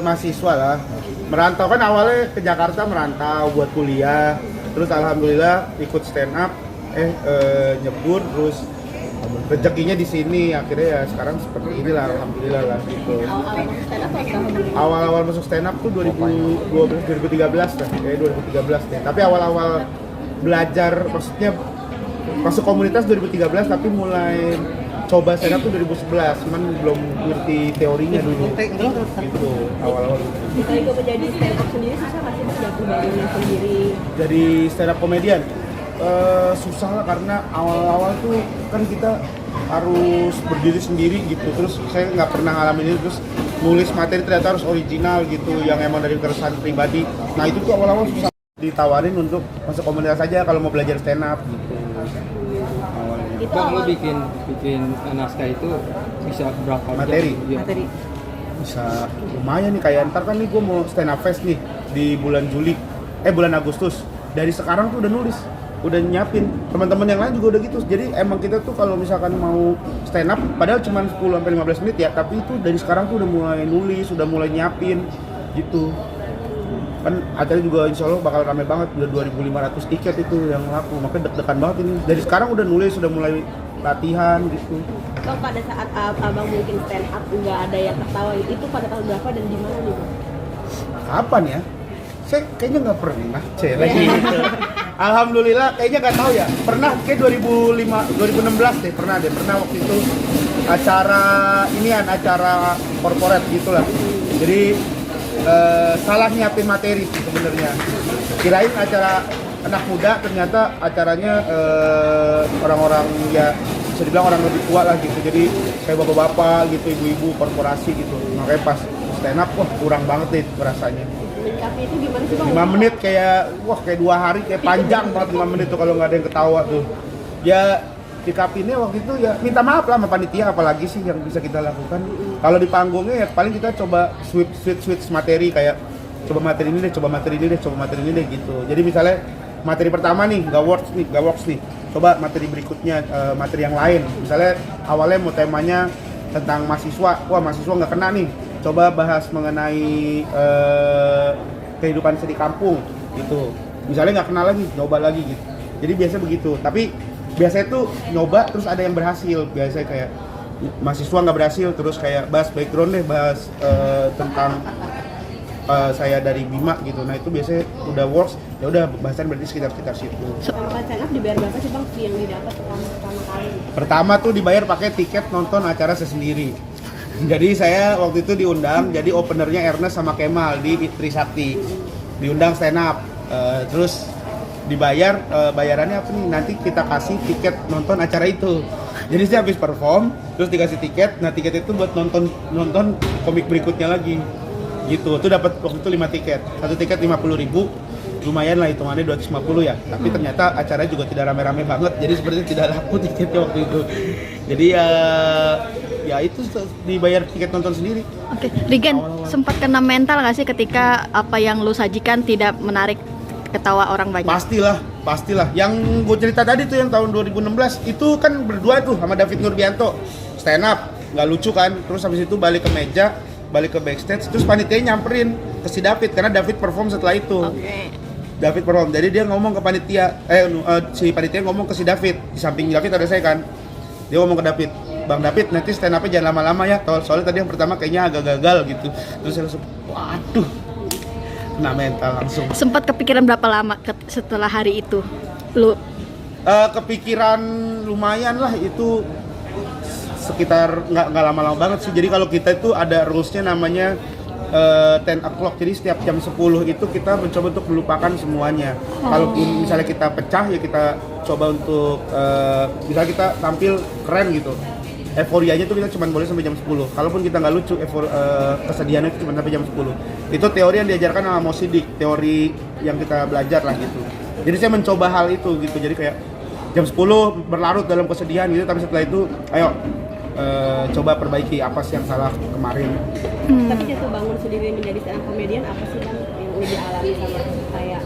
mahasiswa lah. Merantau kan awalnya ke Jakarta merantau buat kuliah. Terus alhamdulillah ikut stand up, nyebur terus rezekinya di sini akhirnya ya sekarang seperti inilah alhamdulillah lah gitu. Awal-awal masuk stand up tuh 2012 2013 lah, kayak 2013 deh. Tapi awal-awal belajar maksudnya masuk komunitas 2013 tapi mulai coba stand up tuh 2011, cuman belum ngerti teorinya dulu. Gitu awal-awal. Misalnya gue menjadi stand up sendiri susah nggak sih Mas gabung badannya sendiri? Jadi stand up komedian susah lah karena awal-awal tuh kan kita harus berdiri sendiri gitu, terus saya nggak pernah ngalamin itu, terus nulis materi ternyata harus original gitu yang emang dari keresahan pribadi. Nah itu tuh awal-awal susah. Ditawarin untuk masuk komunitas aja kalau mau belajar stand up gitu. Itu Bang, lo awal bikin naskah itu bisa berapa Materi? jam? Iya. materi. Bisa lumayan nih, kayak ntar kan nih gue mau stand up fest nih di bulan bulan Agustus. Dari sekarang tuh udah nulis, udah nyiapin. Teman-teman yang lain juga udah gitu. Jadi emang kita tuh kalau misalkan mau stand up padahal cuma 10-15 menit ya, tapi itu dari sekarang tuh udah mulai nulis, udah mulai nyiapin gitu. Kan acaranya juga insya Allah bakal rame banget, udah 2.500 tiket itu yang laku, makanya deg-degan banget ini. Dari sekarang udah nulis, udah mulai latihan gitu. Bang, pada saat abang mungkin stand up nggak ada yang ketawa, itu pada tahun berapa dan di mana nih Bang? Kapan ya? Saya kayaknya nggak pernah, lagi gitu. Alhamdulillah kayaknya nggak tahu ya. Pernah kayak 2016 deh, pernah waktu itu acara corporate gitulah. Jadi salah nyiapin materi sebenarnya. Kirain acara anak muda, ternyata acaranya orang-orang ya bisa dibilang orang lebih tua lah gitu. Jadi kayak bapak-bapak gitu, ibu-ibu korporasi gitu. Makanya pas stand up, wah kurang banget deh rasanya. Menyikapi itu gimana sih Bang? 5 menit kayak 2 hari kayak panjang banget 5 menit tuh kalau nggak ada yang ketawa tuh. Ya sikapinnya waktu itu ya minta maaf lah sama panitia, apalagi sih yang bisa kita lakukan. Kalau di panggungnya ya paling kita coba switch materi, kayak coba materi ini deh gitu. Jadi misalnya materi pertama nih nggak works nih, coba materi berikutnya, materi yang lain. Misalnya awalnya mau temanya tentang mahasiswa, wah mahasiswa nggak kena nih, coba bahas mengenai kehidupan di kampung gitu. Misalnya nggak kena lagi, nyoba lagi gitu. Jadi biasanya begitu. Tapi biasanya tuh nyoba terus ada yang berhasil. Biasanya kayak mahasiswa nggak berhasil, terus kayak bahas background deh, bahas tentang saya dari Bima gitu. Nah itu biasanya udah works, ya udah bahasan berarti sekitar situ. Kalau stand up dibayar berapa sih Bang fee yang didapat pertama kali? Pertama tuh dibayar pakai tiket nonton acara sendiri. Jadi saya waktu itu diundang, jadi openernya Ernest sama Kemal di Trisakti. Diundang stand up, terus dibayar, bayarannya apa nih? Nanti kita kasih tiket nonton acara itu. Jadi saya habis perform, terus dikasih tiket. Nah tiket itu buat nonton komik berikutnya lagi. Gitu, tuh dapat waktu itu 5 tiket. Satu tiket 50.000, lumayan lah hitungannya 250 ya. Tapi ternyata acaranya juga tidak rame-rame banget, jadi sepertinya tidak laku tiketnya waktu itu. Jadi ya itu dibayar tiket nonton sendiri. Oke, Rigen, sempat kena mental nggak sih ketika apa yang lu sajikan tidak menarik ketawa orang banyak? Pastilah. Yang gue cerita tadi tuh yang tahun 2016 itu kan berdua tuh sama David Nurbianto, stand up, nggak lucu kan. Terus habis itu balik ke meja, balik ke backstage, terus panitianya nyamperin ke si David karena David perform setelah itu. Oke. David perform, jadi dia ngomong ke panitia, si panitia ngomong ke si David, di samping David ada saya kan. Dia ngomong ke David, Bang David nanti stand up-nya jangan lama-lama ya, soalnya tadi yang pertama kayaknya agak gagal gitu. Terus saya langsung, waduh, kena mental langsung. Sempat kepikiran berapa lama setelah hari itu? Lu Kepikiran lumayan lah itu, sekitar nggak lama-lama banget sih. Jadi kalau kita itu ada rules-nya namanya 10 o'clock, jadi setiap jam 10 itu kita mencoba untuk melupakan semuanya. Kalaupun misalnya kita pecah ya kita coba untuk misalnya kita tampil keren gitu, euforianya tuh kita cuma boleh sampai jam 10. Kalaupun kita nggak lucu, kesedihannya itu cuma sampai jam 10. Itu teori yang diajarkan sama Mosidik, teori yang kita belajar lah gitu. Jadi saya mencoba hal itu gitu, jadi kayak jam 10 berlarut dalam kesedihan gitu, tapi setelah itu ayo coba perbaiki apa sih yang salah kemarin. Tapi jatuh bangun sendiri menjadi seorang komedian apa sih Bang yang udah dialami sama kayak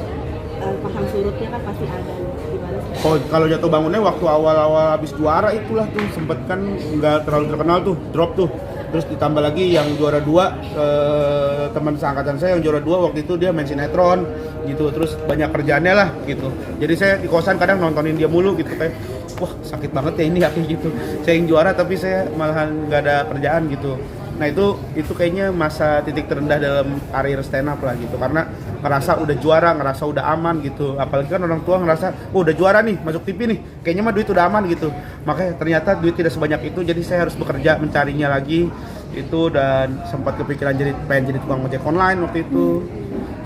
pasang surutnya kan pasti ada gimana sih? Oh, kalau jatuh bangunnya waktu awal-awal habis juara itulah tuh sempet kan nggak terlalu terkenal tuh, drop tuh. Terus ditambah lagi yang juara 2 teman seangkatan saya yang juara 2 waktu itu dia main sinetron gitu, terus banyak kerjaannya lah gitu. Jadi saya di kosan kadang nontonin dia mulu gitu, kayak wah sakit banget ya ini ya kayak gitu. Saya yang juara tapi saya malahan nggak ada kerjaan gitu. Nah itu kayaknya masa titik terendah dalam karir stand up lah gitu, karena ngerasa udah juara, ngerasa udah aman gitu. Apalagi kan orang tua ngerasa, oh udah juara nih, masuk TV nih, kayaknya mah duit udah aman gitu. Makanya ternyata duit tidak sebanyak itu, jadi saya harus bekerja mencarinya lagi itu. Dan sempat kepikiran pengen jadi tukang ojek online waktu itu,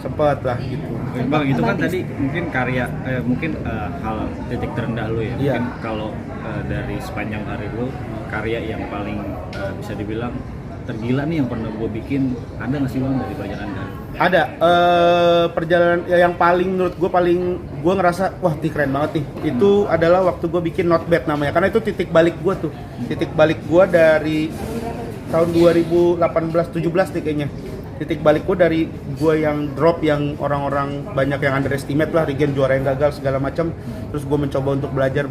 sempat lah gitu. Bang, itu kan tadi mungkin karya, hal titik terendah lu ya. Iya. Mungkin kalau dari sepanjang hari lu, karya yang paling bisa dibilang tergila nih yang pernah gue bikin, ada nggak sih Bang dari pelajaran Anda? Ada perjalanan ya, yang paling menurut gue ngerasa wah keren banget nih. Itu adalah waktu gue bikin Not Bad namanya, karena itu titik balik gue tuh. Titik balik gue dari tahun 2018-17 nih kayaknya. Titik balik gue dari gue yang drop, yang orang-orang banyak yang underestimate lah, Regen juara yang gagal segala macam. Terus gue mencoba untuk belajar,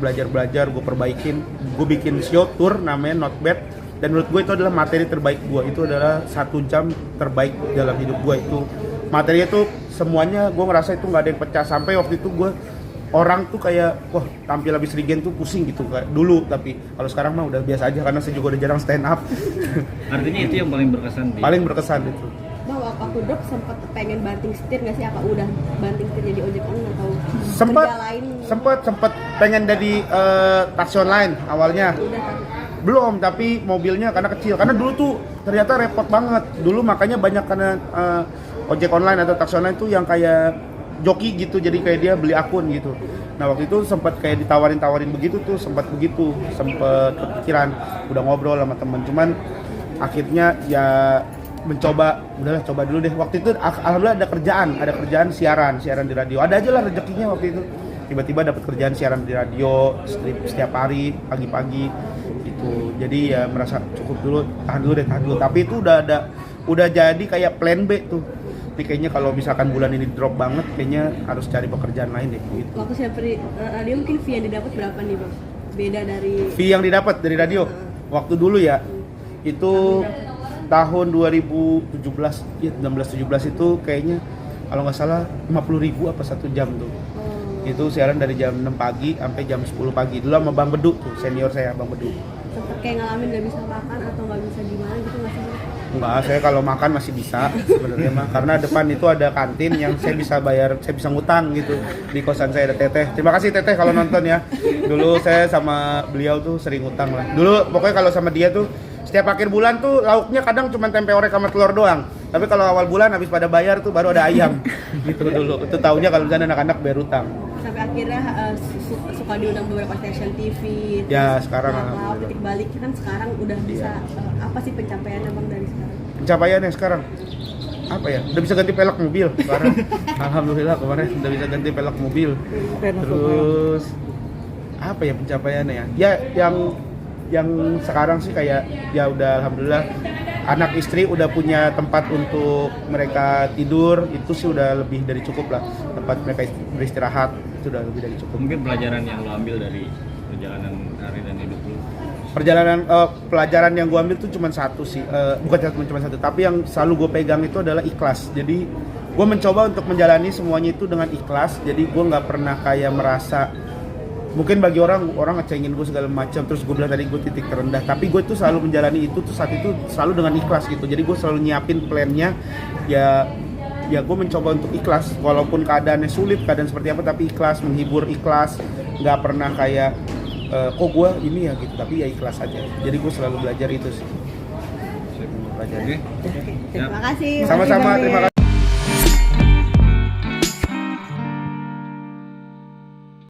gue perbaikin. Gue bikin show tour namanya Not Bad. Dan menurut gue itu adalah materi terbaik gue. Itu adalah 1 jam terbaik dalam hidup gue itu. Materinya tuh semuanya gue ngerasa itu nggak ada yang pecah. Sampai waktu itu gue orang tuh kayak wah tampil habis Regen tuh pusing gitu kayak dulu, tapi kalau sekarang mah udah biasa aja karena saya juga udah jarang stand up. Artinya itu yang paling berkesan Paling berkesan itu. Bang, waktu drop sempat pengen banting setir nggak sih? Apa udah banting setir jadi ojek online atau Sempet kerja lain? sempet pengen jadi taksi online awalnya. Udah tapi Belum, tapi mobilnya karena kecil. Karena dulu tuh ternyata repot banget. Dulu makanya banyak karena ojek online atau taksi online tuh yang kayak joki gitu. Jadi kayak dia beli akun gitu. Nah waktu itu sempat kayak ditawarin begitu tuh, sempat kepikiran. Udah ngobrol sama temen. Cuman akhirnya ya mencoba, udahlah coba dulu deh. Waktu itu alhamdulillah ada kerjaan siaran di radio. Ada aja lah rezekinya waktu itu. Tiba-tiba dapat kerjaan siaran di radio setiap hari pagi-pagi gitu. Jadi ya merasa cukup dulu, tahan dulu. Tapi itu udah jadi kayak plan B tuh. Ini kayaknya kalau misalkan bulan ini drop banget, kayaknya harus cari pekerjaan lain deh gitu. waktu saya pergi radio mungkin fee yang didapat berapa nih Bang? Beda dari Fee yang didapat dari radio waktu dulu ya, itu tahun 2017, ya 16-17 itu kayaknya kalau nggak salah 50.000 apa 1 jam tuh. Itu siaran dari jam 6 pagi sampai jam 10 pagi. Dulu sama Bang Bedu tuh, senior saya Bang Bedu. sempet kayak ngalamin nggak bisa makan atau nggak bisa gimana gitu nggak sih Bang? Enggak, saya kalau makan masih bisa sebenarnya mah, karena depan itu ada kantin yang saya bisa bayar, saya bisa ngutang gitu. Di kosan saya ada Teteh. Terima kasih Teteh kalau nonton ya. Dulu saya sama beliau tuh sering ngutang lah. Dulu pokoknya kalau sama dia tuh setiap akhir bulan tuh lauknya kadang cuma tempe orek sama telur doang. Tapi kalau awal bulan habis pada bayar tuh baru ada ayam. Gitu dulu. Itu taunya kalau misalnya anak-anak bayar utang. Sampai akhirnya suka diundang beberapa stasiun TV. Ya, sekarang nah, titik baliknya kan sekarang udah bisa apa sih pencapaiannya Bang dari sekarang? Pencapaiannya sekarang apa ya? Udah bisa ganti pelek mobil sekarang. Alhamdulillah kemarin udah bisa ganti pelek mobil. Terus apa ya pencapaiannya ya? Ya yang sekarang sih kayak ya udah alhamdulillah anak istri udah punya tempat untuk mereka tidur, itu sih udah lebih dari cukup lah. Tempat mereka beristirahat itu udah lebih dari cukup. Mungkin pelajaran yang lo ambil dari perjalanan karir dan hidup lo? Pelajaran yang gue ambil tuh cuma satu sih, bukan cuma satu, tapi yang selalu gue pegang itu adalah ikhlas. Jadi gue mencoba untuk menjalani semuanya itu dengan ikhlas. Jadi gue nggak pernah kayak merasa, mungkin bagi orang ngecengin gue segala macam, terus gue bilang tadi gue titik terendah, tapi gue tuh selalu menjalani itu tuh saat itu selalu dengan ikhlas gitu. Jadi gue selalu nyiapin plannya, ya gue mencoba untuk ikhlas walaupun keadaannya sulit, keadaan seperti apa, tapi ikhlas, menghibur ikhlas, nggak pernah kayak kok gue ini ya gitu, tapi ya ikhlas aja. Jadi gue selalu belajar itu sih. Terima kasih. Sama-sama, terima kasih.